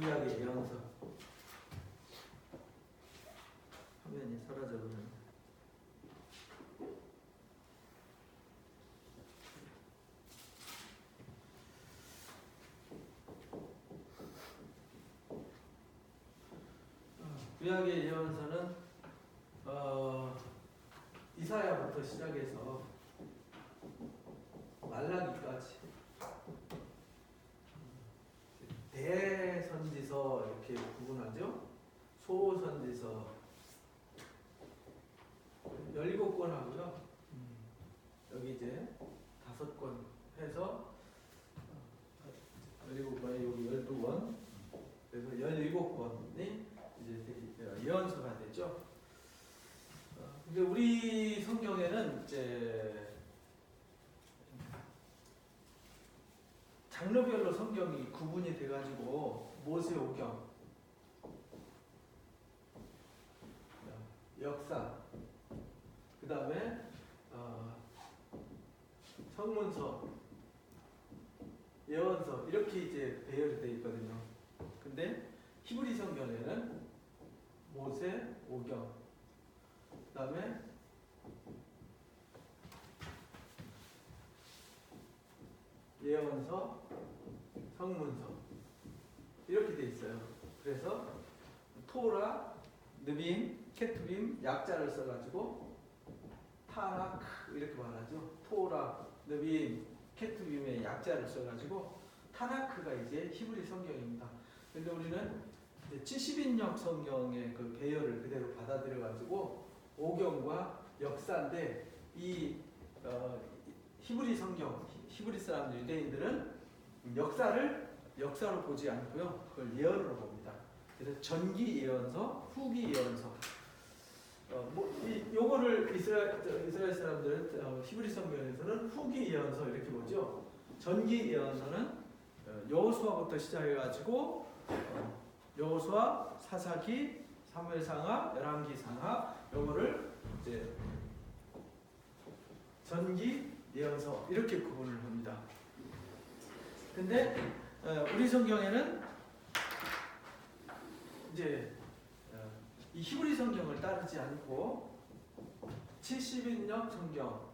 구약의 예언서. 화면이 사라져버렸네. 구약의 예언서는 이사야부터 시작해서 말라기까지 대선지서 이렇게 구분하죠. 소선지서 17권 하고요. 여기 이제 5권 해서 17권에 여기 12권, 그래서 17권이 이제 예언서가 되죠. 근데 우리 성경에는 이제 장르별로 성경이 구분이 돼가지고 모세오경, 역사, 그 다음에 성문서, 예언서 이렇게 이제 배열이 되어 있거든요. 근데 히브리 성경에는 모세, 오경, 그 다음에 예언서, 성문서 이렇게 돼 있어요. 그래서 토라, 느빔, 케투빔 약자를 써가지고 타낙 이렇게 말하죠. 토라, 느빔, 케투빔의 약자를 써가지고 타나크가 이제 히브리 성경입니다. 근데 우리는 70인역 성경의 그 배열을 그대로 받아들여가지고 오경과 역사인데 이 히브리 성경, 히브리 사람들, 유대인들은 역사로 보지 않고요, 그걸 예언으로 봅니다. 그래서 전기 예언서, 후기 예언서. 요거를 이스라엘 사람들은 히브리 성경에서는 후기 예언서 이렇게 보죠. 전기 예언서는 여호수아부터 시작해가지고 여호수아, 사사기, 사무엘상하, 열왕기상하 요거를 이제 전기 예언서 이렇게 구분을 합니다. 근데 우리 성경에는 이제 이 히브리 성경을 따르지 않고 70인역 성경,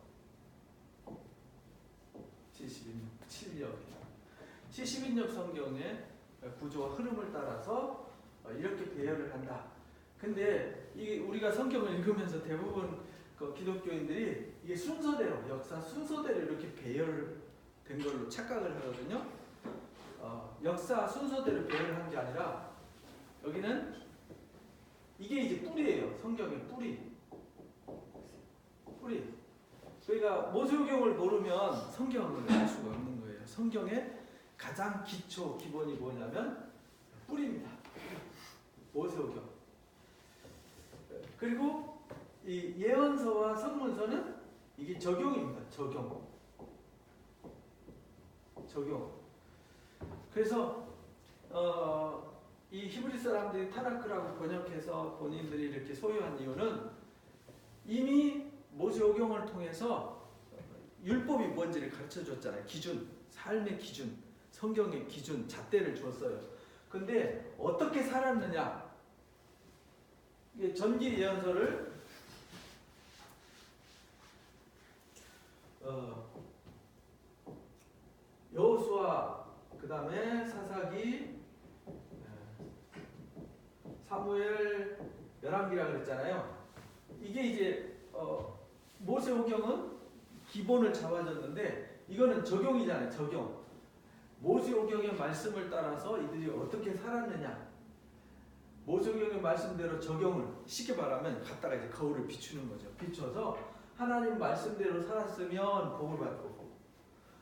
70인역 성경의 구조와 흐름을 따라서 이렇게 배열을 한다. 근데 이 우리가 성경을 읽으면서 대부분 그 기독교인들이 이게 순서대로, 역사 순서대로 이렇게 배열된 걸로 착각을 하거든요. 역사 순서대로 배열한 게 아니라 여기는 이게 이제 뿌리예요. 성경의 뿌리. 그러니까 모세오경을 모르면 성경을 알 수가 없는 거예요. 성경의 가장 기본이 뭐냐면 뿌리입니다. 모세오경. 그리고 이 예언서와 성문서는 이게 적용입니다. 적용. 그래서 이 히브리 사람들이 타나크라고 번역해서 본인들이 이렇게 소유한 이유는 이미 모세오경을 통해서 율법이 뭔지를 가르쳐 줬잖아요. 기준, 삶의 기준, 성경의 기준, 잣대를 줬어요. 근데 어떻게 살았느냐? 이게 전기 예언서를 여호수아, 그 다음에 사사기, 사무엘, 열왕기라 그랬잖아요. 이게 이제 모세오경은 기본을 잡아줬는데 이거는 적용이잖아요. 적용. 모세오경의 말씀을 따라서 이들이 어떻게 살았느냐. 모세오경의 말씀대로 적용을, 쉽게 말하면 갖다가 이제 거울을 비추는 거죠. 비춰서 하나님 말씀대로 살았으면 복을 받고,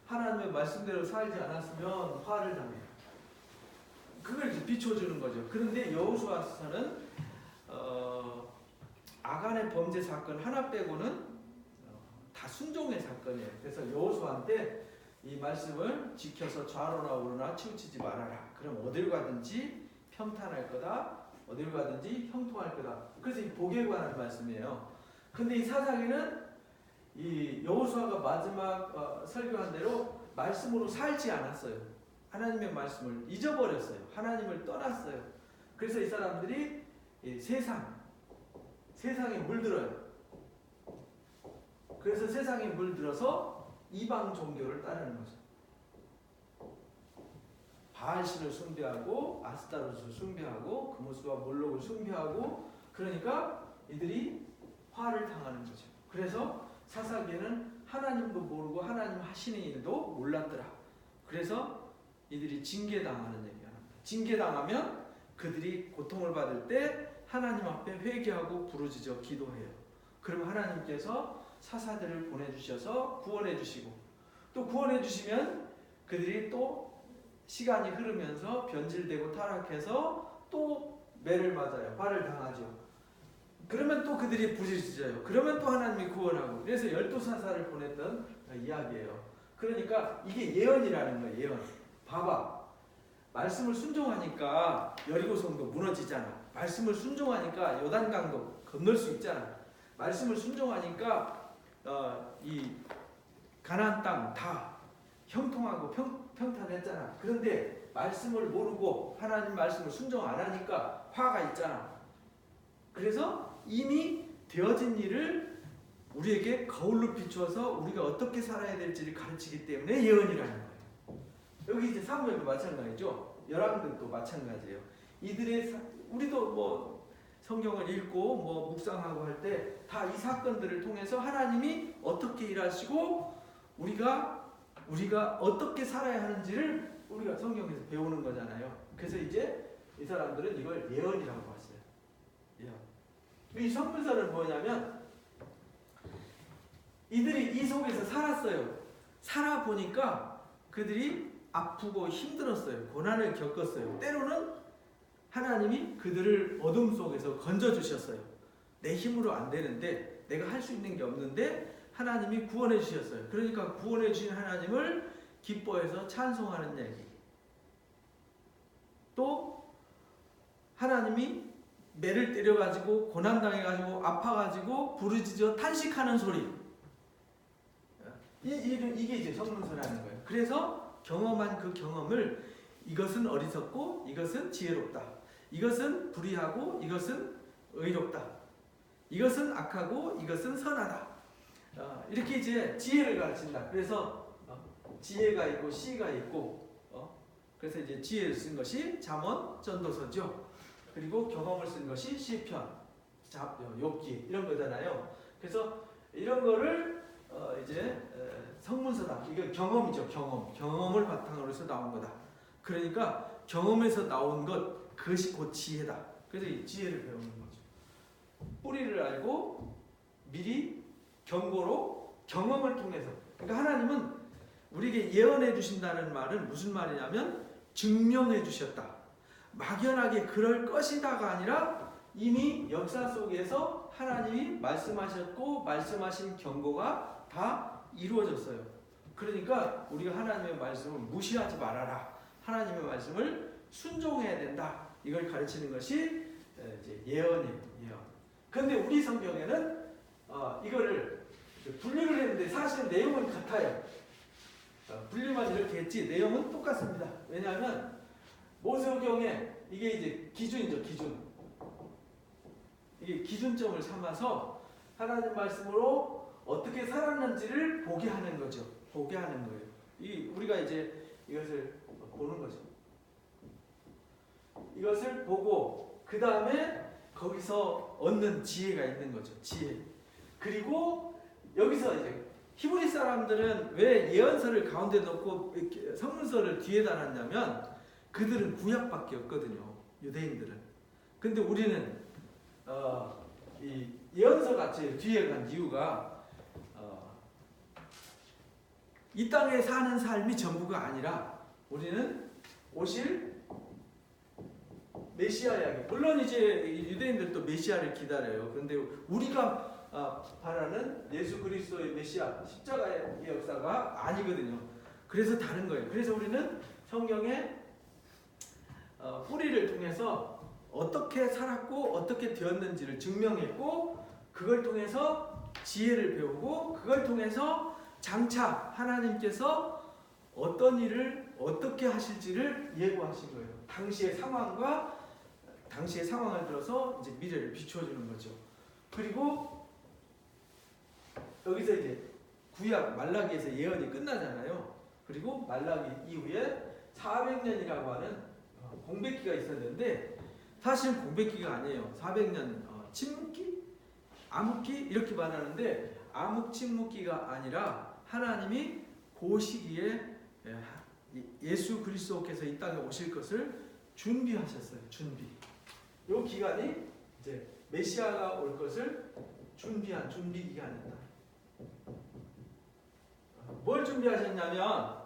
하나님의 말씀대로 살지 않았으면 화를 당해요. 그걸 이제 비춰주는 거죠. 그런데 여호수아서는 아간의 범죄 사건 하나 빼고는 다 순종의 사건이에요. 그래서 여호수아한테 이 말씀을 지켜서 좌로나 우로나 치우치지 말아라. 그럼 어딜 가든지 평탄할 거다. 어딜 가든지 형통할 거다. 그래서 이 복에 관한 말씀이에요. 근데 이 사사기는 이 여호수아가 마지막 설교한 대로 말씀으로 살지 않았어요. 하나님의 말씀을 잊어버렸어요. 하나님을 떠났어요. 그래서 이 사람들이 세상에 물들어요. 그래서 세상에 물들어서 이방 종교를 따르는 거죠. 바알신을 숭배하고 아스타롯을 숭배하고 그모스와 몰록을 숭배하고, 그러니까 이들이 화를 당하는 거죠. 그래서 사사기에는 하나님도 모르고 하나님 하시는 일도 몰랐더라. 그래서 이들이 징계당하는 얘기가 납니다. 징계당하면 그들이 고통을 받을 때 하나님 앞에 회개하고 부르짖어 기도해요. 그러면 하나님께서 사사들을 보내주셔서 구원해 주시고, 또 구원해 주시면 그들이 또 시간이 흐르면서 변질되고 타락해서 또 매를 맞아요. 발을 당하죠. 그러면 또 그들이 부르짖어요. 그러면 또 하나님이 구원하고, 그래서 12사사를 보냈던 이야기예요. 그러니까 이게 예언이라는 거예요. 예언. 봐봐. 말씀을 순종하니까 여리고성도 무너지잖아. 말씀을 순종하니까 요단강도 건널 수 있잖아. 말씀을 순종하니까 이 가나안 땅 다 형통하고 평탄했잖아. 그런데 말씀을 모르고 하나님 말씀을 순종 안 하니까 화가 있잖아. 그래서 이미 되어진 일을 우리에게 거울로 비추어서 우리가 어떻게 살아야 될지를 가르치기 때문에 예언이라는 거예요. 여기 이제 사무엘도 마찬가지죠. 열왕들도 마찬가지예요. 우리도 뭐 성경을 읽고 뭐 묵상하고 할 때 다 이 사건들을 통해서 하나님이 어떻게 일하시고 우리가 어떻게 살아야 하는지를 우리가 성경에서 배우는 거잖아요. 그래서 이제 이 사람들은 이걸 예언이라고 봤어요. 예언. 이 선문서는 뭐냐면 이들이 이 속에서 살았어요. 살아보니까 그들이 아프고 힘들었어요. 고난을 겪었어요. 때로는 하나님이 그들을 어둠 속에서 건져주셨어요. 내 힘으로 안 되는데, 내가 할 수 있는 게 없는데 하나님이 구원해 주셨어요. 그러니까 구원해 주신 하나님을 기뻐해서 찬송하는 얘기. 또 하나님이 매를 때려가지고 고난당해가지고 아파가지고 부르짖어 탄식하는 소리. 이게 이제 성문서라는 거예요. 그래서 경험한 그 경험을, 이것은 어리석고 이것은 지혜롭다, 이것은 불의하고 이것은 의롭다, 이것은 악하고 이것은 선하다, 이렇게 이제 지혜를 가르친다. 그래서 지혜가 있고 시가 있고, 그래서 이제 지혜를 쓴 것이 잠언, 전도서죠. 그리고 경험을 쓴 것이 시편, 욥기 이런 거잖아요. 그래서 이런 거를 이제 성문서다. 이게 경험이죠. 경험을 바탕으로 해서 나온 거다. 그러니까 경험에서 나온 것, 그것이 곧 지혜다. 그래서 이 지혜를 배우는 거죠. 뿌리를 알고 미리 경고로 경험을 통해서. 그러니까 하나님은 우리에게 예언해 주신다는 말은 무슨 말이냐면 증명해 주셨다. 막연하게 그럴 것이다가 아니라 이미 역사 속에서 하나님이 말씀하셨고 말씀하신 경고가 다 이루어졌어요. 그러니까 우리가 하나님의 말씀을 무시하지 말아라. 하나님의 말씀을 순종해야 된다. 이걸 가르치는 것이 이제 예언이에요. 예언. 그런데 우리 성경에는 이거를 분류를 했는데 사실 내용은 같아요. 분류만 이렇게 했지 내용은 똑같습니다. 왜냐하면 모세오경에 이게 이제 기준이죠. 기준. 이게 기준점을 삼아서 하나님 말씀으로 어떻게 살았는지를 보게 하는 거죠. 보게 하는 거예요. 우리가 이제 이것을 보는 거죠. 이것을 보고 그 다음에 거기서 얻는 지혜가 있는 거죠. 지혜. 그리고 여기서 이제 히브리 사람들은 왜 예언서를 가운데 넣고 성문서를 뒤에다 놨냐면 그들은 구약밖에 없거든요. 유대인들은. 근데 우리는 이 예언서 같이 뒤에 간 이유가 이 땅에 사는 삶이 전부가 아니라 우리는 오실 메시아 이야기. 물론 이제 유대인들도 메시아를 기다려요. 그런데 우리가 바라는 예수 그리스도의 메시아 십자가의 역사가 아니거든요. 그래서 다른 거예요. 그래서 우리는 성경의 뿌리를 통해서 어떻게 살았고 어떻게 되었는지를 증명했고, 그걸 통해서 지혜를 배우고, 그걸 통해서 장차 하나님께서 어떤 일을 어떻게 하실지를 예고하신 거예요. 당시의 상황을 들어서 이제 미래를 비추어 주는 거죠. 그리고 여기서 이제 구약 말라기에서 예언이 끝나잖아요. 그리고 말라기 이후에 400년이라고 하는 공백기가 있었는데 사실은 공백기가 아니에요. 400년 침묵기? 암흑기? 이렇게 말하는데 암흑침묵기가 아니라 하나님이 그 시기에 예수 그리스도께서 이 땅에 오실 것을 준비하셨어요. 준비. 이 기간이 이제 메시아가 올 것을 준비한 준비 기간이다. 뭘 준비하셨냐면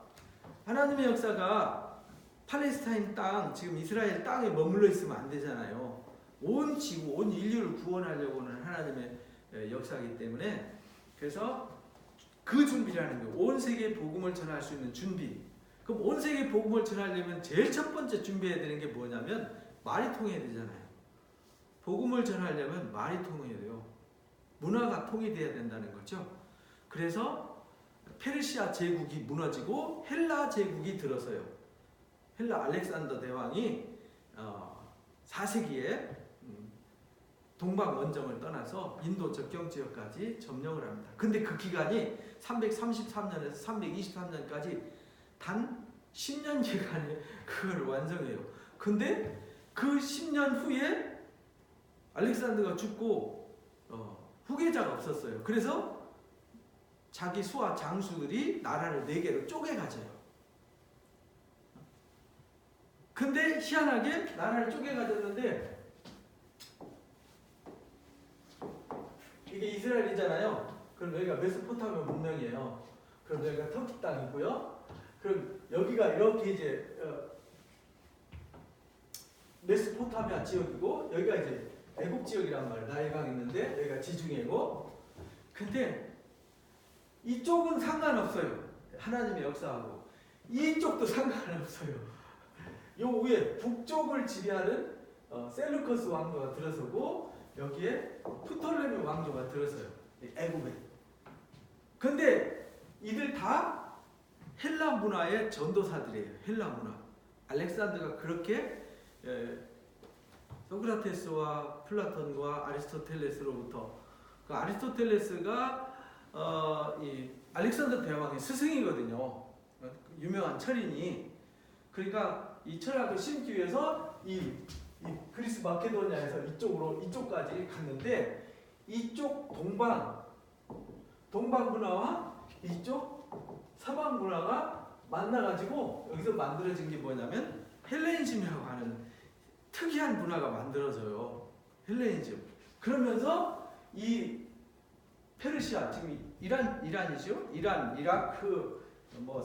하나님의 역사가 팔레스타인 땅, 지금 이스라엘 땅에 머물러 있으면 안 되잖아요. 온 지구, 온 인류를 구원하려고는 하나님의 역사이기 때문에 그래서 그 준비라는 거예요. 온 세계에 복음을 전할 수 있는 준비. 그럼 온 세계에 복음을 전하려면 제일 첫 번째 준비해야 되는 게 뭐냐면 말이 통해야 되잖아요. 복음을 전하려면 말이 통해야 돼요. 문화가 통일돼야 된다는 거죠. 그래서 페르시아 제국이 무너지고 헬라 제국이 들어서요. 헬라 알렉산더 대왕이 4세기에 동방 원정을 떠나서 인도 접경 지역까지 점령을 합니다. 근데 그 기간이 333년에서 323년까지 단 10년 기간에 그걸 완성해요. 근데 그 10년 후에 알렉산더가 죽고 후계자가 없었어요. 그래서 자기 수하 장수들이 나라를 4개로 쪼개가져요. 근데 희한하게 나라를 쪼개가졌는데 이게 이스라엘이잖아요. 그럼 여기가 메소포타미아 문명이에요. 그럼 여기가 터키 땅이고요. 그럼 여기가 이렇게 이제 메소포타미아 지역이고 여기가 이제 애국 지역이란 말이에요. 나일강 있는데 여기가 지중해고. 근데 이쪽은 상관없어요. 하나님의 역사하고. 이쪽도 상관없어요. 요 위에 북쪽을 지배하는 셀루커스 왕조가 들어서고 여기에 프톨레미 왕조가 들어서요. 애굽에. 근데 이들 다 헬라 문화의 전도사들이에요. 헬라 문화. 알렉산더가 그렇게 소크라테스와 플라톤과 아리스토텔레스로부터 그 아리스토텔레스가 이 알렉산더 대왕의 스승이거든요. 유명한 철인이. 그러니까 이 철학을 심기 위해서 이 그리스 마케도니아에서 이쪽까지 갔는데 이쪽 동방 문화와 이쪽 서방 문화가 만나가지고 여기서 만들어진 게 뭐냐면 헬레니즘이라고 하는 특이한 문화가 만들어져요. 헬레니즘. 그러면서 이 페르시아, 지금 이란이죠. 이란, 이라크,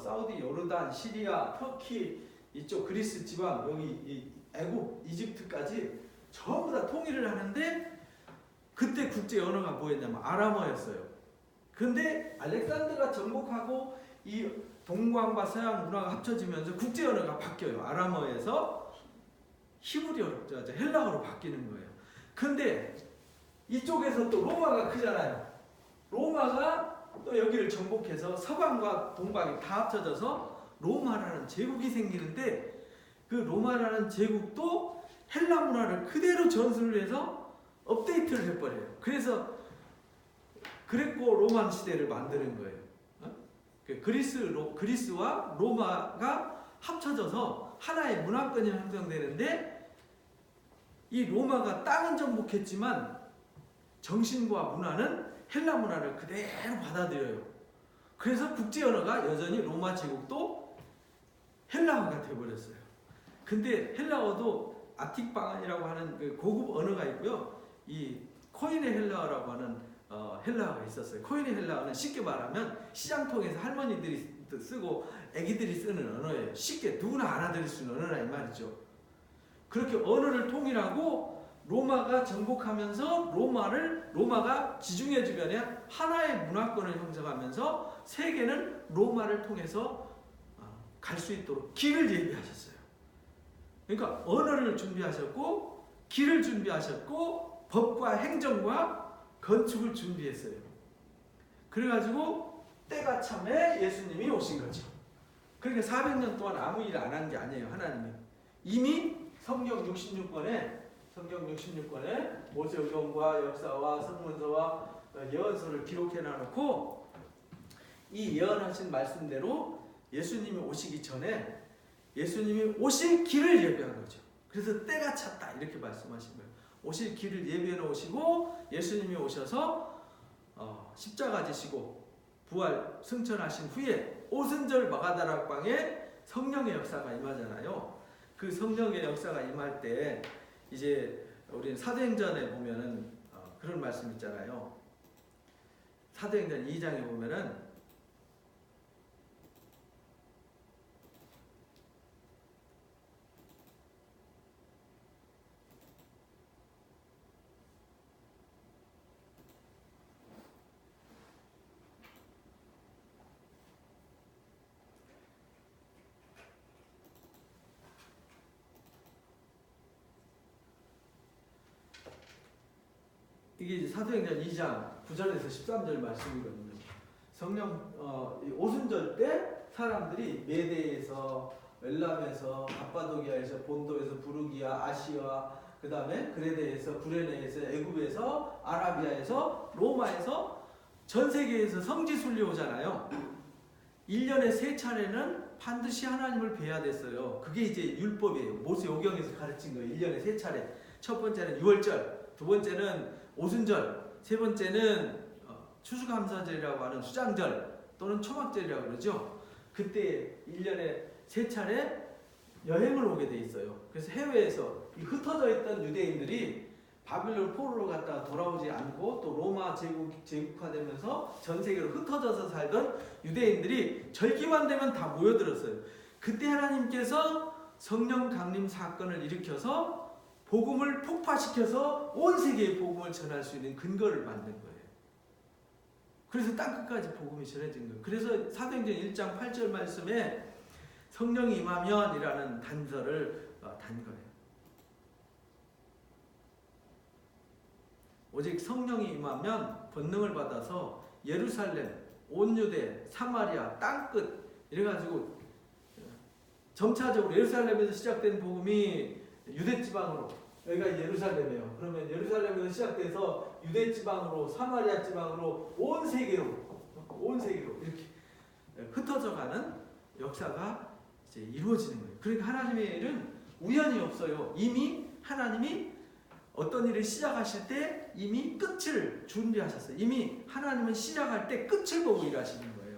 사우디, 요르단, 시리아, 터키, 이쪽 그리스 지방, 여기 이 애굽, 이집트까지 전부 다 통일을 하는데 그때 국제 언어가 뭐였냐면 아람어였어요. 근데 알렉산더가 정복하고 이 동방과 서양 문화가 합쳐지면서 국제 언어가 바뀌어요. 아람어에서 히브리어로, 헬라어로 바뀌는 거예요. 근데 이쪽에서 또 로마가 크잖아요. 로마가 또 여기를 정복해서 서방과 동방이 다 합쳐져서 로마라는 제국이 생기는데 그 로마라는 제국도 헬라 문화를 그대로 전수를 해서 업데이트를 해버려요. 그래서 그레코 로만 시대를 만드는 거예요. 그리스와 로마가 합쳐져서 하나의 문화권이 형성되는데 이 로마가 땅은 정복했지만 정신과 문화는 헬라 문화를 그대로 받아들여요. 그래서 국제 언어가 여전히 로마 제국도 헬라어가 되어버렸어요. 근데 헬라어도 아틱방안이라고 하는 그 고급 언어가 있고요. 이 코인의 헬라어라고 하는 헬라어가 있었어요. 코인의 헬라어는 쉽게 말하면 시장통에서 할머니들이 쓰고 애기들이 쓰는 언어예요. 쉽게 누구나 알아들을 수 있는 언어라 이 말이죠. 그렇게 언어를 통일하고 로마가 정복하면서 로마가 지중해 주변에 하나의 문화권을 형성하면서 세계는 로마를 통해서 갈 수 있도록 길을 예비하셨어요. 그러니까 언어를 준비하셨고 길을 준비하셨고 법과 행정과 건축을 준비했어요. 그래가지고 때가 참에 예수님이 오신 거죠. 그러니까 400년 동안 아무 일 안 한 게 아니에요. 하나님이 이미 성경 66권에 모세오경과 역사와 성문서와 예언서를 기록해 놔놓고 이 예언하신 말씀대로 예수님이 오시기 전에 예수님이 오실 길을 예비한 거죠. 그래서 때가 찼다 이렇게 말씀하신 거예요. 오실 길을 예비해 놓으시고 예수님이 오셔서 십자가 지시고 부활 승천하신 후에 오순절 마가다락방에 성령의 역사가 임하잖아요. 그 성령의 역사가 임할 때 이제 우리는 사도행전에 보면은 그런 말씀 있잖아요. 사도행전 2장에 보면은 이게 이제 사도행전 2장 9절에서 13절 말씀이거든요. 성령 오순절 때 사람들이 메대에서 엘람에서 갑바도기아에서 본도에서 부르기아 아시아 그 다음에 그레데에서 구레네에서 애굽에서 아라비아에서 로마에서 전 세계에서 성지 순례 오잖아요. 1년에 3차례는 반드시 하나님을 뵈야 됐어요. 그게 이제 율법이에요. 모세오경에서 가르친 거예요. 1년에 3차례. 첫 번째는 유월절, 두 번째는 오순절, 세 번째는 추수감사절이라고 하는 수장절 또는 초막절이라고 그러죠. 그때 1년에 3차례 여행을 오게 돼 있어요. 그래서 해외에서 흩어져 있던 유대인들이 바빌론 포로로 갔다가 돌아오지 않고 또 로마 제국화되면서 전 세계로 흩어져서 살던 유대인들이 절기만 되면 다 모여들었어요. 그때 하나님께서 성령 강림 사건을 일으켜서 복음을 폭파시켜서 온 세계에 복음을 전할 수 있는 근거를 만든 거예요. 그래서 땅끝까지 복음이 전해진 거예요. 그래서 사도행전 1장 8절 말씀에 성령이 임하면이라는 단서를 단 거예요. 오직 성령이 임하면 권능을 받아서 예루살렘, 온 유대, 사마리아, 땅끝 이래가지고 점차적으로 예루살렘에서 시작된 복음이 유대 지방으로, 여기가 예루살렘이에요. 그러면 예루살렘에서 시작돼서 유대 지방으로, 사마리아 지방으로, 온 세계로 이렇게 흩어져가는 역사가 이제 이루어지는 거예요. 그러니까 하나님의 일은 우연이 없어요. 이미 하나님이 어떤 일을 시작하실 때 이미 끝을 준비하셨어요. 이미 하나님은 시작할 때 끝을 보고 일하시는 거예요.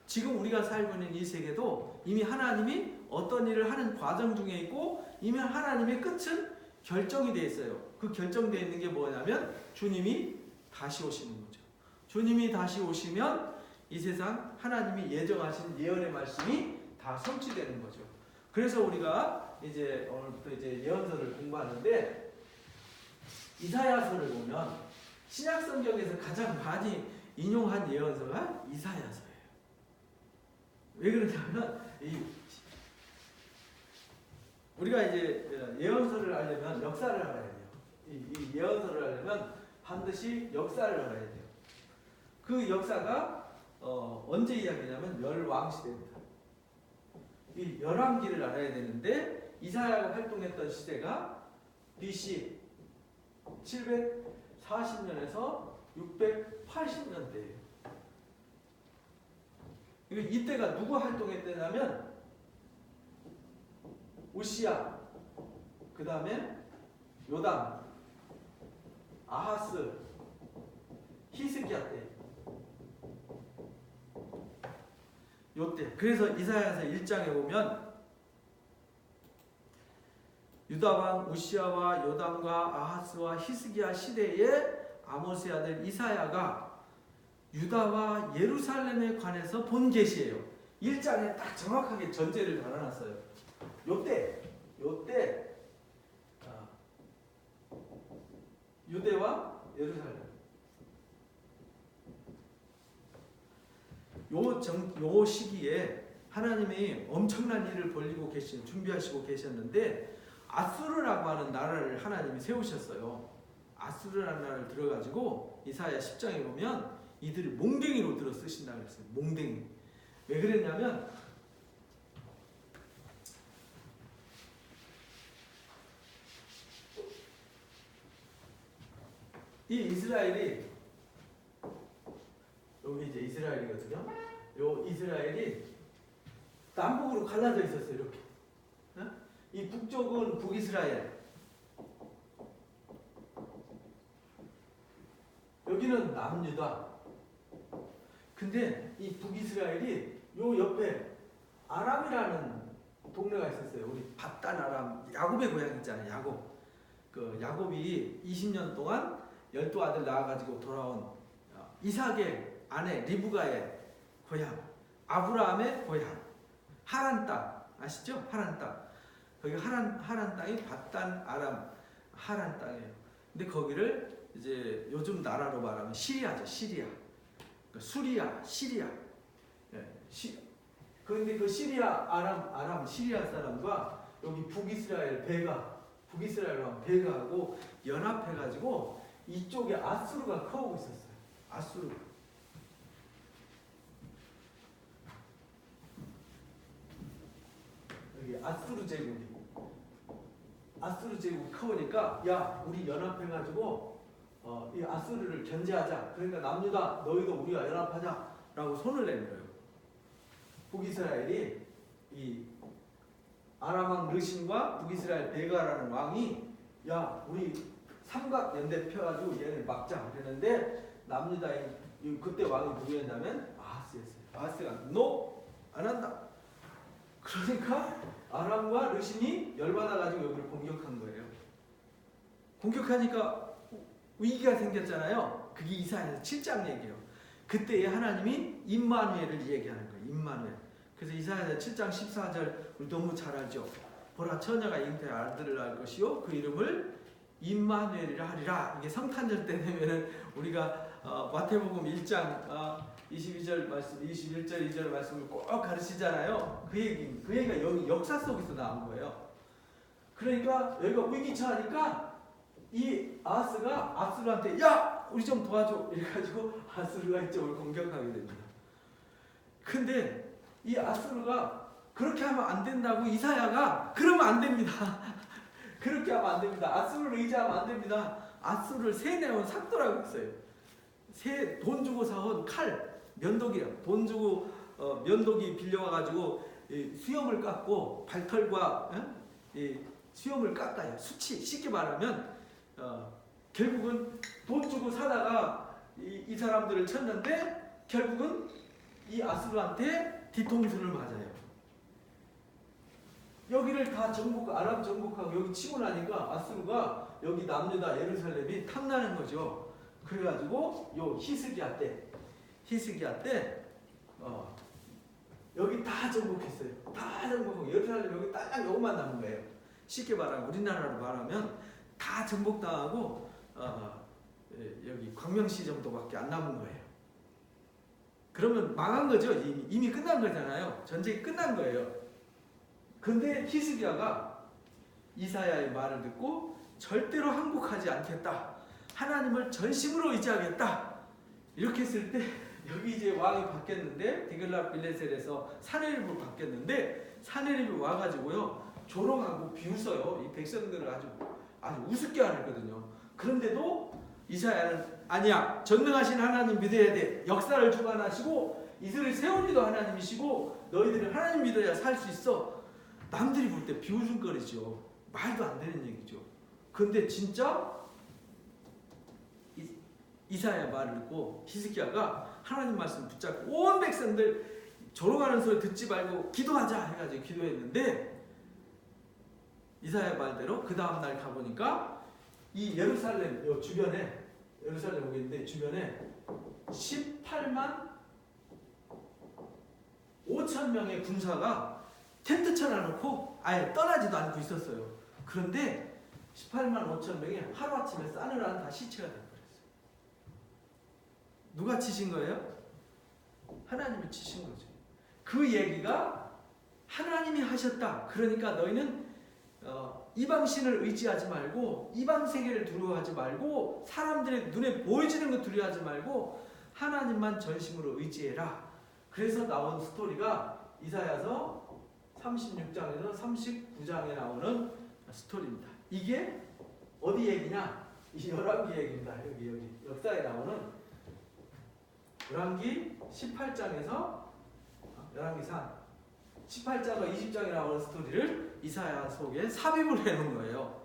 지금 우리가 살고 있는 이 세계도 이미 하나님이 어떤 일을 하는 과정 중에 있고 이미 하나님의 끝은 결정이 되어 있어요. 그 결정되어 있는 게 뭐냐면 주님이 다시 오시는 거죠. 주님이 다시 오시면 이 세상 하나님이 예정하신 예언의 말씀이 다 성취되는 거죠. 그래서 우리가 이제 오늘부터 이제 예언서를 공부하는데 이사야서를 보면 신약 성경에서 가장 많이 인용한 예언서가 이사야서예요. 왜 그러냐면 우리가 이제 예언서를 알려면 역사를 알아야 돼요. 이 예언서를 알려면 반드시 역사를 알아야 돼요. 그 역사가 언제 이야기냐면 멸왕 시대입니다. 이 열왕기를 알아야 되는데 이사야가 활동했던 시대가 BC 740년에서 680년대예요. 이때가 누구 활동했냐면 우시야, 그 다음에 요담, 아하스, 히스기야 때. 요때. 그래서 이사야서 1장에 보면 유다왕 우시야와 요담과 아하스와 히스기야 시대에 아모스의 아들 이사야가 유다와 예루살렘에 관해서 본 계시예요. 1장에 딱 정확하게 전제를 달아놨어요. 요때 유대와 예루살렘 요 시기에 하나님이 엄청난 일을 벌리고 준비하시고 계셨는데 아수르라고 하는 나라를 하나님이 세우셨어요. 아수르라는 나라를 들어가지고 이사야 10장에 보면 이들을 몽댕이로 들어 쓰신다고 했어요. 몽댕이. 왜 그랬냐면 이 이스라엘이 여기 이제 이스라엘이거든요. 요 이스라엘이 남북으로 갈라져 있었어요. 이렇게. 이 북쪽은 북이스라엘, 여기는 남유다. 근데 이 북이스라엘이 요 옆에 아람이라는 동네가 있었어요. 우리 밧단 아람, 야곱의 고향 있잖아요. 야곱. 그 야곱이 20년 동안 12아들 낳아가지고 돌아온 이삭의 아내 리브가의 고향, 아브라함의 고향, 하란 땅 아시죠? 하란 땅. 거기 하란 땅이 밧단 아람 하란 땅이에요. 근데 거기를 이제 요즘 나라로 말하면 시리아죠. 시리아. 그러니까 수리아, 시리아. 그런데 그 시리아 아람 시리아 사람과 여기 북이스라엘 북이스라엘 베가하고 연합해가지고 이쪽에 아수르가 커오고 있었어요. 아수르. 여기 아수르 제국이 커오니까 야 우리 연합해가지고 이 아수르를 견제하자. 그러니까 남유다 너희도 우리가 연합하자라고 손을 내는 거예요. 북이스라엘이 이 아람 왕 르신과 북이스라엘 베가라는 왕이 야 우리 삼각 연대 펴가지고 얘를 막자 그랬는데 남유다의 그때 왕이 누구였냐면 아하스였어요. 아하스가 너 안 한다. 그러니까 아람과 르신이 열받아가지고 여기를 공격한 거예요. 공격하니까 위기가 생겼잖아요. 그게 이사야서 7장 얘기예요. 그때에 하나님이 임마누엘을 얘기하는 거예요. 임마누엘. 그래서 이사야서 7장 14절 우리 너무 잘 알죠. 보라 처녀가 잉태할 아들을 낳을 것이요 그 이름을 임마누엘이라 하리라. 이게 성탄절 때 되면은 우리가 마태복음 1장 22절 말씀, 21절 2절 말씀을 꼭 가르치잖아요. 그 얘기가 여기 역사 속에서 나온 거예요. 그러니까 여기가 위기처하니까 이 아하스가 아수르한테 야 우리 좀 도와줘 이래가지고 아수르가 이쪽을 공격하게 됩니다. 근데 이 아수르가 그렇게 하면 안 된다고 이사야가 그러면 안 됩니다. 그렇게 하면 안 됩니다. 아수르를 의지하면 안 됩니다. 아수르를 세내온 삭도라고 했어요. 돈 주고 사온 칼, 면도기요. 돈 주고 면도기 빌려와가지고 수염을 깎고 발털과 수염을 깎아요. 쉽게 말하면 결국은 돈 주고 사다가 이 사람들을 쳤는데 결국은 이 아수르한테 뒤통수를 맞아요. 여기를 다 아람 정복하고 여기 치고 나니까 아수르가 여기 남유다 예루살렘이 탐나는 거죠. 그래가지고 요 히스기야 때 여기 다 정복했어요. 다 정복하고 예루살렘 여기 딱 요것만 남은 거예요. 쉽게 말하면 우리나라로 말하면 다 정복당하고 여기 광명시 정도밖에 안 남은 거예요. 그러면 망한 거죠. 이미 끝난 거잖아요. 전쟁이 끝난 거예요. 근데 히스기야가 이사야의 말을 듣고 절대로 항복하지 않겠다. 하나님을 전심으로 의지하겠다. 이렇게 했을 때 여기 이제 왕이 바뀌었는데 디글랏 빌레셀에서 사네립으로 바뀌었는데 사네립이 와가지고요 조롱하고 비웃어요. 이 백성들을 아주 우습게 하거든요. 그런데도 이사야는 아니야. 전능하신 하나님 믿어야 돼. 역사를 주관하시고 이스라엘 세운 이도 하나님이시고 너희들은 하나님 믿어야 살 수 있어. 남들이 볼 때 비웃음거리죠. 말도 안 되는 얘기죠. 근데 진짜 이사야 말을 듣고 히스기야가 하나님 말씀 붙잡고 온 백성들 조롱하는 소리 듣지 말고 기도하자 해가지고 기도했는데 이사야 말대로 그 다음날 가보니까 이 예루살렘 요 주변에 예루살렘 오게 있는데 주변에 18만 5천 명의 군사가 텐트 쳐놔놓고 아예 떠나지도 않고 있었어요. 그런데 18만 5천 명이 하루아침에 싸늘한 다 시체가 돼버렸어요. 누가 치신 거예요? 하나님이 치신 거죠. 그 얘기가 하나님이 하셨다. 그러니까 너희는 이방신을 의지하지 말고 이방 세계를 두려워하지 말고 사람들의 눈에 보여지는 것 두려워하지 말고 하나님만 전심으로 의지해라. 그래서 나온 스토리가 이사야서 36장에서 39장에 나오는 스토리입니다. 이게 어디 얘기냐? 이 열왕기 얘기입니다. 여기 역사에 나오는 열왕기 18장에서 열왕기상 18장과 20장에 나오는 스토리를 이사야 속에 삽입을 해놓은 거예요.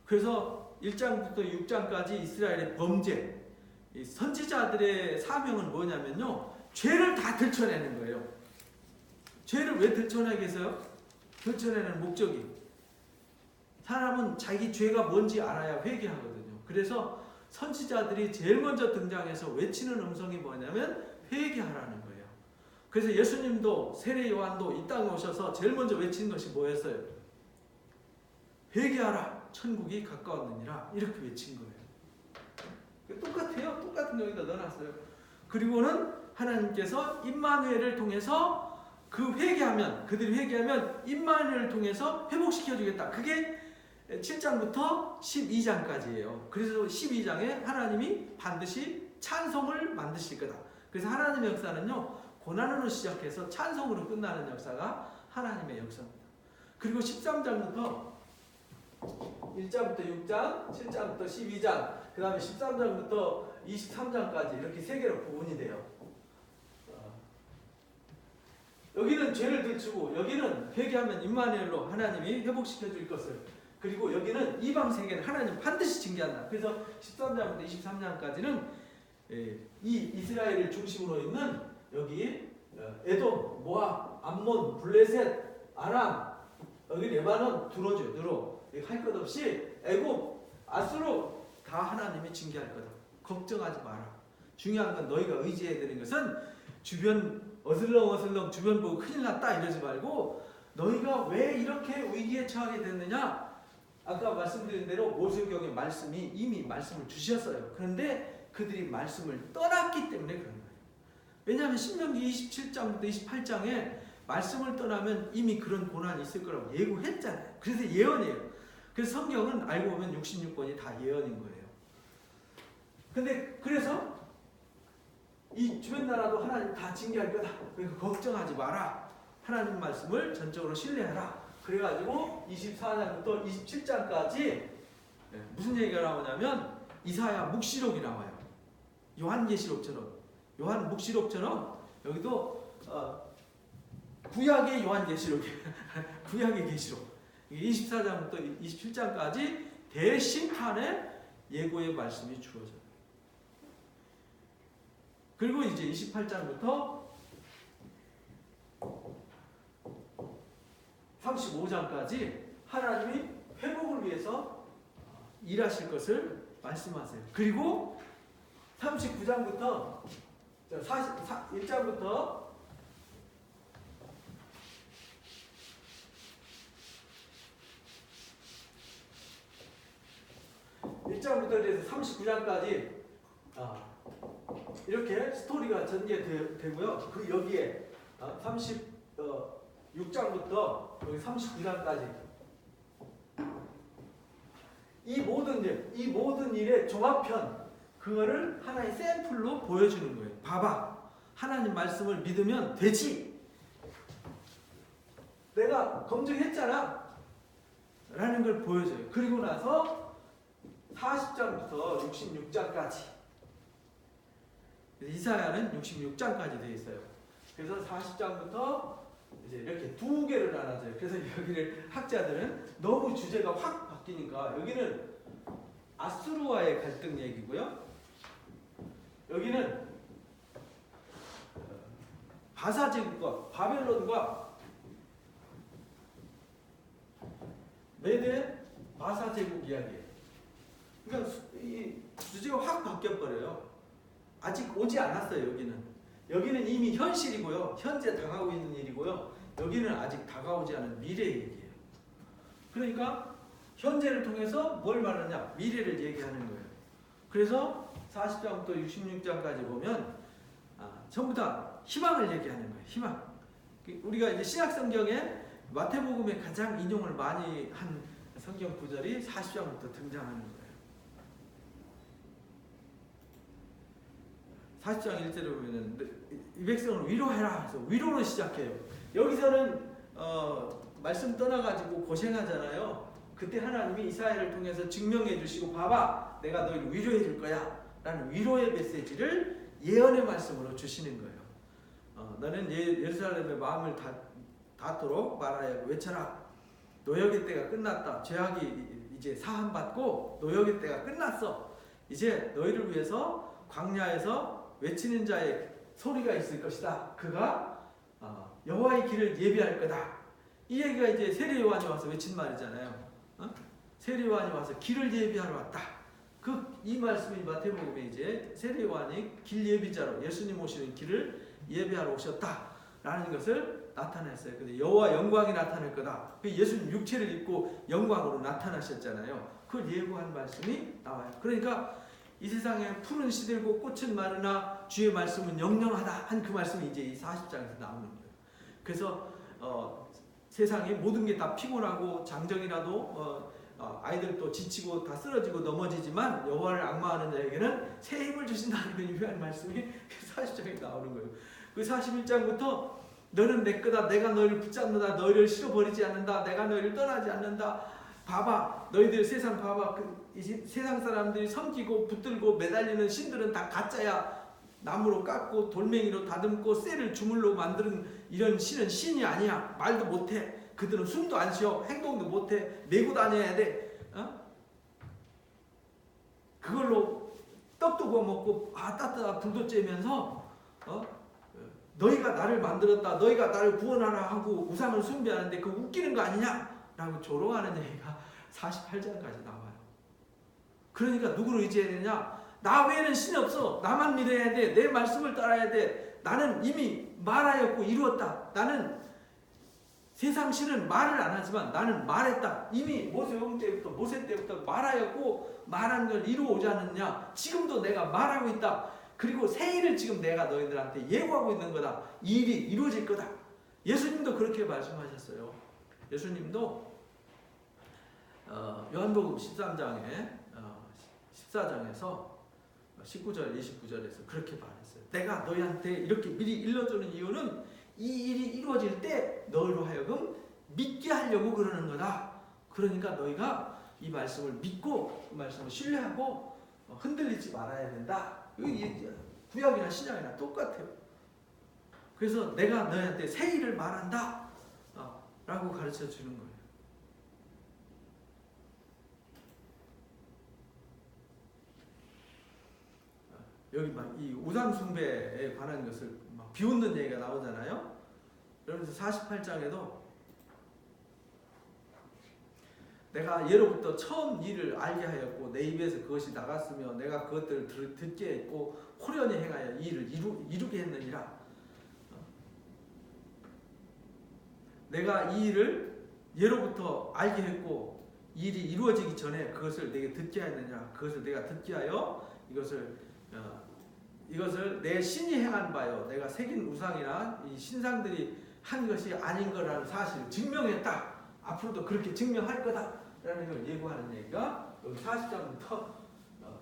그래서 1장부터 6장까지 이스라엘의 범죄, 이 선지자들의 사명은 뭐냐면요, 죄를 다 들춰내는 거예요. 죄를 왜 들춰내겠어요? 들춰내는 목적이, 사람은 자기 죄가 뭔지 알아야 회개하거든요. 그래서 선지자들이 제일 먼저 등장해서 외치는 음성이 뭐냐면 회개하라는 거예요. 그래서 예수님도 세례 요한도 이 땅에 오셔서 제일 먼저 외치는 것이 뭐였어요? 회개하라, 천국이 가까웠느니라, 이렇게 외친 거예요. 똑같아요. 똑같은 여기다 넣어놨어요. 그리고는 하나님께서 임마누엘을 통해서 그들이 회개하면 임마누엘을 통해서 회복시켜 주겠다. 그게 7장부터 12장까지예요. 그래서 12장에 하나님이 반드시 찬송을 만드실 거다. 그래서 하나님의 역사는요, 고난으로 시작해서 찬송으로 끝나는 역사가 하나님의 역사입니다. 그리고 13장부터 1장부터 6장, 7장부터 12장, 그 다음에 13장부터 23장까지 이렇게 세 개로 구분이 돼요. 여기는 죄를 들추고, 여기는 회개하면 임마누엘로 하나님이 회복시켜 줄 것을, 그리고 여기는 이방 세계는 하나님 반드시 징계한다. 그래서 13장부터 23장까지는 이 이스라엘을 중심으로 있는 여기 에돔, 모압, 암몬, 블레셋, 아람, 여기 레바논, 두로죠. 할 것 없이 애굽, 아수르 다 하나님이 징계할 거다. 걱정하지 마라. 중요한 건 너희가 의지해야 되는 것은 주변 어슬렁어슬렁 주변 보고 큰일 났다 이러지 말고, 너희가 왜 이렇게 위기에 처하게 됐느냐. 아까 말씀드린 대로 모세경의 말씀이 이미 말씀을 주셨어요. 그런데 그들이 말씀을 떠났기 때문에 그런 거예요. 왜냐하면 신명기 27장부터 28장에 말씀을 떠나면 이미 그런 고난이 있을 거라고 예고했잖아요. 그래서 예언이에요. 그래서 성경은 알고 보면 66권이 다 예언인 거예요. 근데 그래서 이 주변 나라도 하나님 다 징계할 거다. 그러니까 걱정하지 마라. 하나님 말씀을 전적으로 신뢰하라. 그래가지고 24장부터 27장까지 무슨 얘기가 나오냐면 이사야 묵시록이 나와요. 요한계시록처럼. 요한 묵시록처럼 여기도 구약의 요한계시록이에요. 구약의 계시록. 24장부터 27장까지 대심판의 예고의 말씀이 주어져요. 그리고 이제 28장부터 35장까지 하나님이 회복을 위해서 일하실 것을 말씀하세요. 그리고 39장부터 1장부터 1장부터 39장까지 이렇게 스토리가 전개되고요. 그 여기에 36장부터 여기 39장까지 이 모든 일의 종합편, 그거를 하나의 샘플로 보여주는 거예요. 봐봐, 하나님 말씀을 믿으면 되지. 내가 검증했잖아 라는 걸 보여줘요. 그리고 나서 40장부터 66장까지, 이사야는 66장까지 되어 있어요. 그래서 40장부터 이제 이렇게 두 개를 나눠져요. 그래서 여기를 학자들은 너무 주제가 확 바뀌니까 여기는 아수르와의 갈등 얘기고요. 여기는 바사 제국과 바벨론과 메데 바사 제국 이야기예요. 그러니까 이 주제가 확 바뀌어버려요. 아직 오지 않았어요. 여기는 이미 현실이고요. 현재 당하고 있는 일이고요. 여기는 아직 다가오지 않은 미래 얘기예요. 그러니까 현재를 통해서 뭘 말하냐? 미래를 얘기하는 거예요. 그래서 40장부터 66장까지 보면 전부 다 희망을 얘기하는 거예요. 희망. 우리가 이제 신약 성경에 마태복음에 가장 인용을 많이 한 성경 구절이 40장부터 등장하는 거예요. 40장 1절에 보면은 이 백성을 위로해라 해서 위로로 시작해요. 여기서는 말씀 떠나가지고 고생하잖아요. 그때 하나님이 이사야를 통해서 증명해 주시고 봐봐 내가 너희를 위로해 줄 거야 라는 위로의 메시지를 예언의 말씀으로 주시는 거예요. 너는 예루살렘의 마음을 닿도록 말하여 외쳐라. 노역의 때가 끝났다. 죄악이 이제 사함받고 노역의 때가 끝났어. 이제 너희를 위해서 광야에서 외치는 자의 소리가 있을 것이다. 그가 여호와의 길을 예비할 거다. 이 얘기가 이제 세례 요한이 와서 외친 말이잖아요. 세례 요한이 와서 길을 예비하러 왔다. 이 말씀이 마태복음에 이제 세례 요한이 길 예비자로 예수님 오시는 길을 예비하러 오셨다라는 것을 나타냈어요. 근데 여호와 영광이 나타날 거다. 예수님 육체를 입고 영광으로 나타나셨잖아요. 그걸 예고한 말씀이 나와요. 그러니까 이 세상에 푸른 시들고 꽃은 마르나 주의 말씀은 영영하다 한 그 말씀이 이제 이 40장에서 나오는 거예요. 그래서 세상에 모든 게 다 피곤하고 장정이라도 아이들도 지치고 다 쓰러지고 넘어지지만 여호와를 앙망하는 자에게는 새 힘을 주신다는 유명한 말씀이 40장에 나오는 거예요. 그 41장부터 너는 내 거다. 내가 너희를 붙잡는다. 너희를 실어버리지 않는다. 내가 너희를 떠나지 않는다. 봐봐. 너희들 세상 봐봐. 세상 사람들이 섬기고 붙들고 매달리는 신들은 다 가짜야. 나무로 깎고 돌멩이로 다듬고 쇠를 주물로 만드는 이런 신은 신이 아니야. 말도 못해. 그들은 숨도 안 쉬어. 행동도 못해. 메고 다녀야 돼. 그걸로 떡도 구워 먹고 따뜻한 불도 쬐면서 너희가 나를 만들었다. 너희가 나를 구원하라 하고 우상을 숭배하는데 그 웃기는 거 아니냐? 라고 조롱하는 얘기가 48장까지 나와요. 그러니까 누구를 의지해야 되냐? 나 외에는 신이 없어. 나만 믿어야 돼. 내 말씀을 따라야 돼. 나는 이미 말하였고 이루었다. 나는 세상 신은 말을 안 하지만 나는 말했다. 이미 모세 때부터 말하였고 말한 걸 이루어오지 않느냐. 지금도 내가 말하고 있다. 그리고 새 일을 지금 내가 너희들한테 예고하고 있는 거다. 이 일이 이루어질 거다. 예수님도 그렇게 말씀하셨어요. 예수님도 요한복음 13장에 14장에서 19절 29절에서 그렇게 말했어요. 내가 너희한테 이렇게 미리 일러주는 이유는 이 일이 이루어질 때 너희로 하여금 믿게 하려고 그러는 거다. 그러니까 너희가 이 말씀을 믿고 그 말씀을 신뢰하고 흔들리지 말아야 된다. 구약이나 신약이나 똑같아요. 그래서 내가 너희한테 새 일을 말한다 라고 가르쳐 주는 거예요. 여기 막 이 우상 숭배에 관한 것을 막 비웃는 얘기가 나오잖아요. 그러면서 48장에도 내가 예로부터 처음 일을 알게 하였고 내 입에서 그것이 나갔으며 내가 그것들을 듣게 했고 호련히 행하여 이 일을 이루게 했느니라. 내가 이 일을 예로부터 알게 했고 이 일이 이루어지기 전에 그것을 내게 듣게 하였느니라. 그것을 내가 듣게 하여 이것을 내 신이 행한 바요 내가 새긴 우상이나 이 신상들이 한 것이 아닌 거라는 사실을 증명했다. 앞으로도 그렇게 증명할 거다라는 걸 예고하는 얘기가 여기 40장부터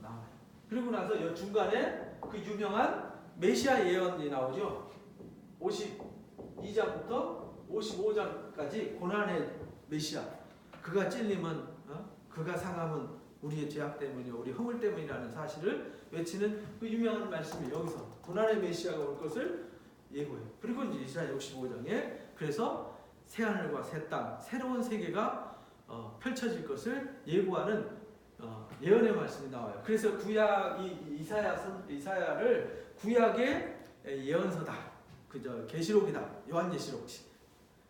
나와요. 그리고 나서 이 중간에 그 유명한 메시아 예언이 나오죠. 52장부터 55장까지 고난의 메시아. 그가 찔림은 그가 상함은 우리의 죄악 때문이요 우리 허물 때문이라는 사실을 외치는 그 유명한 말씀이 여기서 고난의 메시아가 올 것을 예고해요. 그리고 이제 이사야 65장에 그래서 새하늘과 새 땅 새로운 세계가 펼쳐질 것을 예고하는 예언의 말씀이 나와요. 그래서 구약 이사야를 구약의 예언서다. 그저 계시록이다. 요한계시록.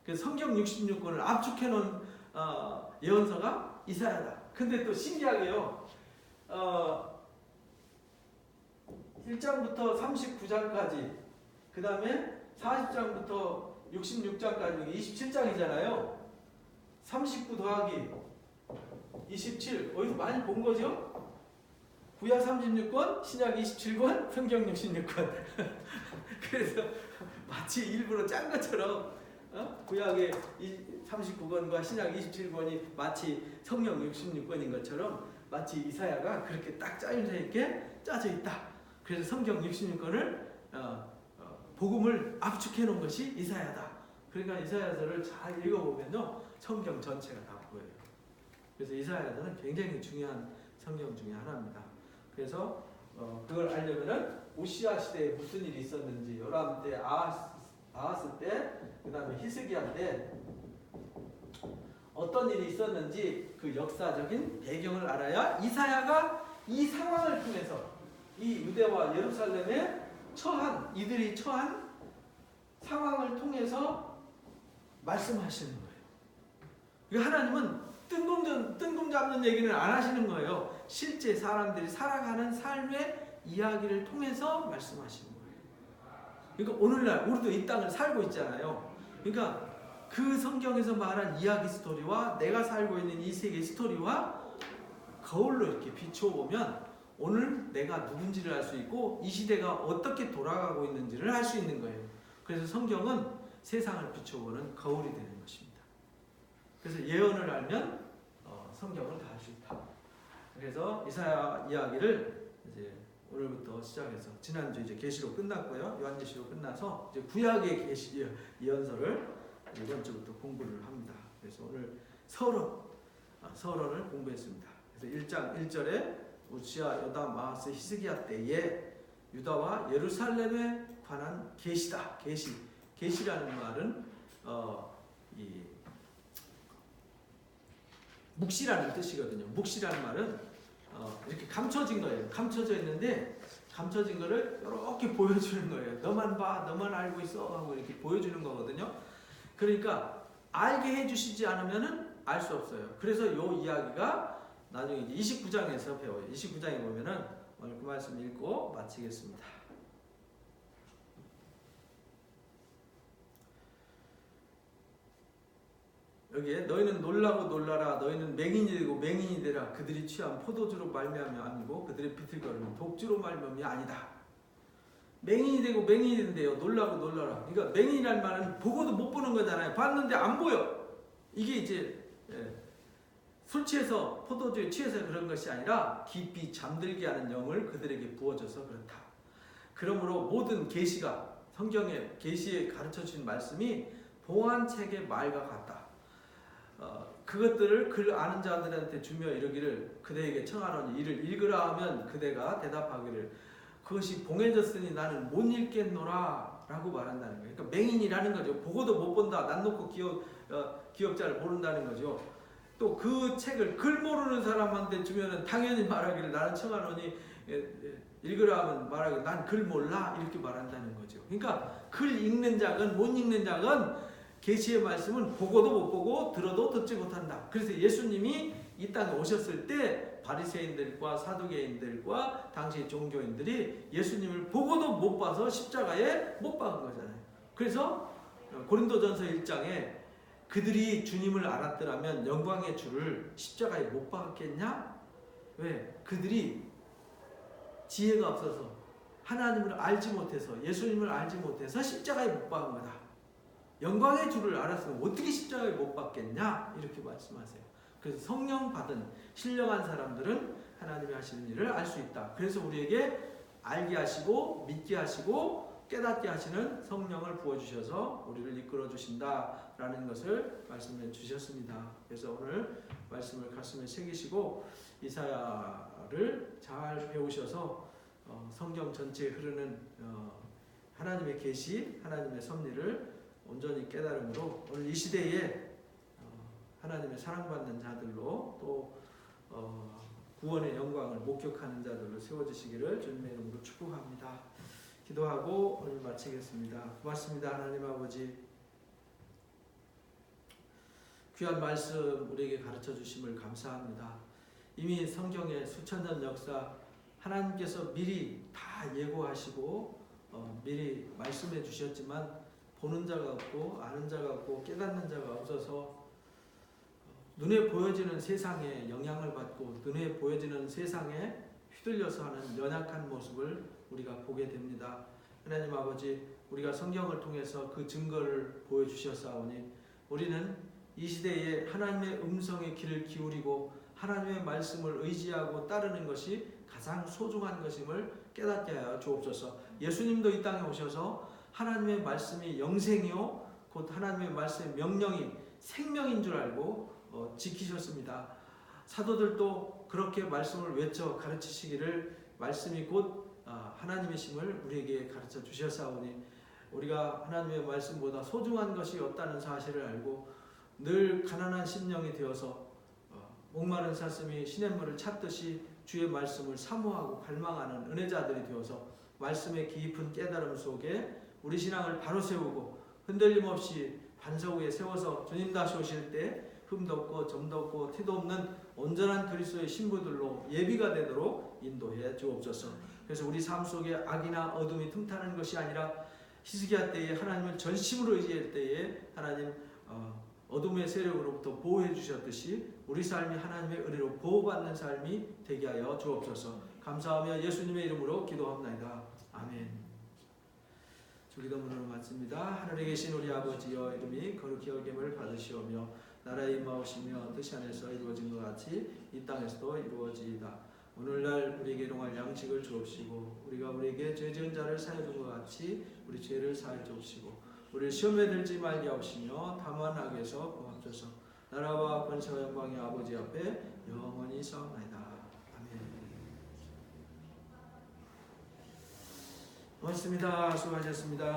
그래서 성경 66권을 압축해 놓은 예언서가 이사야다. 근데 또 신기하게요. 1장부터 39장까지 그 다음에 40장부터 66장까지 27장이잖아요. 39 더하기 27 어디서 많이 본 거죠? 구약 36권, 신약 27권, 성경 66권. 그래서 마치 일부러 짠 것처럼 구약의 39권과 신약 27권이 마치 성경 66권인 것처럼 마치 이사야가 그렇게 딱 짜여져 있게 짜져 있다. 그래서 성경 66권을 복음을 압축해 놓은 것이 이사야다. 그러니까 이사야서를 잘 읽어보면요 성경 전체가 다 보여요. 그래서 이사야서는 굉장히 중요한 성경 중에 하나입니다. 그래서 그걸 알려면은 우시아 시대에 무슨 일이 있었는지, 요람 때, 아하스 때, 그 다음에 히스기야 때 어떤 일이 있었는지 그 역사적인 배경을 알아야 이사야가 이 상황을 통해서 이 유대와 예루살렘에 이들이 처한 상황을 통해서 말씀하시는 거예요. 그러니까 하나님은 뜬금 잡는 얘기는 안 하시는 거예요. 실제 사람들이 살아가는 삶의 이야기를 통해서 말씀하시는 거예요. 그러니까 오늘날 우리도 이 땅을 살고 있잖아요. 그러니까 그 성경에서 말한 이야기 스토리와 내가 살고 있는 이 세계 스토리와 거울로 이렇게 비춰보면 오늘 내가 누군지를 알 수 있고 이 시대가 어떻게 돌아가고 있는지를 알 수 있는 거예요. 그래서 성경은 세상을 비춰보는 거울이 되는 것입니다. 그래서 예언을 알면 성경을 다 알 수 있다. 그래서 이사야 이야기를 이제 오늘부터 시작해서 지난주 이제 계시로 끝났고요. 요한계시로 끝나서 이제 구약의 계시 예언서를 이번 주부터 공부를 합니다. 그래서 오늘 서론을 공부했습니다. 그래서 1장 1절에 우시아, 요담, 아하스, 히스기야 때에 유다와 예루살렘에 관한 계시다. 계시라는 말은 이 묵시라는 뜻이거든요. 묵시라는 말은 이렇게 감춰진 거예요. 감춰져 있는데 감춰진 거를 이렇게 보여주는 거예요. 너만 봐, 너만 알고 있어 하고 이렇게 보여주는 거거든요. 그러니까 알게 해주시지 않으면은 알 수 없어요. 그래서 이 이야기가 나중에 이제 29장에서 배워요. 29장에 보면은 오늘 그 말씀 읽고 마치겠습니다. 여기에 너희는 놀라고 놀라라. 너희는 맹인이 되고 맹인이 되라. 그들이 취한 포도주로 말미암이 아니고 그들의 비틀거림은 독주로 말미암이 아니다. 맹인이 되고 맹인이 된대요. 놀라고 놀라라. 그러니까 맹인이라는 말은 보고도 못 보는 거잖아요. 봤는데 안 보여. 이게 이제 술 취해서 포도주에 취해서 그런 것이 아니라 깊이 잠들게 하는 영을 그들에게 부어줘서 그렇다. 그러므로 모든 계시가 성경의 계시에 가르쳐 주신 말씀이 봉안책의 말과 같다. 그것들을 글 아는 자들한테 주며 이르기를 그대에게 청하노니 이를 읽으라 하면 그대가 대답하기를 그것이 봉해졌으니 나는 못 읽겠노라 라고 말한다는 거예요. 그러니까 맹인이라는 거죠. 보고도 못 본다. 난 놓고 기억자를 모른다는 거죠. 또 그 책을 글 모르는 사람한테 주면은 당연히 말하기를 나는 청하노니 읽으라 하면 말하기를 난 글 몰라 이렇게 말한다는 거죠. 그러니까 글 읽는 자건 못 읽는 자건 계시의 말씀은 보고도 못 보고 들어도 듣지 못한다. 그래서 예수님이 이 땅에 오셨을 때 바리새인들과 사두개인들과 당시 종교인들이 예수님을 보고도 못 봐서 십자가에 못 박은 거잖아요. 그래서 고린도전서 1장에 그들이 주님을 알았더라면 영광의 주를 십자가에 못 박았겠냐? 왜? 그들이 지혜가 없어서 하나님을 알지 못해서 예수님을 알지 못해서 십자가에 못 박은 거다. 영광의 주를 알았으면 어떻게 십자가에 못 박겠냐? 이렇게 말씀하세요. 그래서 성령 받은 신령한 사람들은 하나님이 하시는 일을 알 수 있다. 그래서 우리에게 알게 하시고 믿게 하시고 깨닫게 하시는 성령을 부어주셔서 우리를 이끌어 주신다라는 것을 말씀해 주셨습니다. 그래서 오늘 말씀을 가슴에 새기시고 이사야를 잘 배우셔서 성경 전체에 흐르는 하나님의 계시, 하나님의 섭리를 온전히 깨달음으로 오늘 이 시대에 하나님의 사랑받는 자들로 또 구원의 영광을 목격하는 자들로 세워주시기를 주님의 이름으로 축복합니다. 기도하고 오늘 마치겠습니다. 고맙습니다. 하나님 아버지, 귀한 말씀 우리에게 가르쳐 주심을 감사합니다. 이미 성경의 수천 년 역사 하나님께서 미리 다 예고하시고 미리 말씀해 주셨지만 보는 자가 없고 아는 자가 없고 깨닫는 자가 없어서 눈에 보여지는 세상에 영향을 받고 눈에 보여지는 세상에 휘둘려서 하는 연약한 모습을 우리가 보게 됩니다. 하나님 아버지, 우리가 성경을 통해서 그 증거를 보여주셨사오니 우리는 이 시대에 하나님의 음성에 귀를 기울이고 하나님의 말씀을 의지하고 따르는 것이 가장 소중한 것임을 깨닫게 하여 주옵소서. 예수님도 이 땅에 오셔서 하나님의 말씀이 영생이요 곧 하나님의 말씀의 명령이 생명인 줄 알고 지키셨습니다. 사도들도 그렇게 말씀을 외쳐 가르치시기를 말씀이 곧 하나님이심을 우리에게 가르쳐 주셨사오니 우리가 하나님의 말씀보다 소중한 것이 없다는 사실을 알고 늘 가난한 심령이 되어서 목마른 사슴이 시냇물을 찾듯이 주의 말씀을 사모하고 갈망하는 은혜자들이 되어서 말씀의 깊은 깨달음 속에 우리 신앙을 바로 세우고 흔들림 없이 반석 위에 세워서 주님 다시 오실 때 흠도 없고 점도 없고 티도 없는 온전한 그리스도의 신부들로 예비가 되도록 인도해 주옵소서. 그래서 우리 삶 속에 악이나 어둠이 틈타는 것이 아니라 히스기야 때에 하나님을 전심으로 의지할 때에 하나님 어둠의 세력으로부터 보호해 주셨듯이 우리 삶이 하나님의 은혜로 보호받는 삶이 되게 하여 주옵소서. 감사하며 예수님의 이름으로 기도합나이다. 아멘. 주기도문으로 마칩니다. 하늘에 계신 우리 아버지여, 이름이 거룩히 여김을 받으시오며 나라의 임하오시며 뜻이 하늘에서 이루어진 것 같이 이 땅에서도 이루어지이다. 오늘날 우리에게 일용할 양식을 주옵시고 우리가 우리에게 죄 지은 자를 사하여 준 것 같이 우리 죄를 사하여 주옵시고 우리를 시험에 들지 말게 하옵시며 다만 악에서 구하옵소서. 나라와 권세와 영광이 아버지 앞에 영원히 있사옵나이다. 아멘. 고맙습니다. 수고하셨습니다.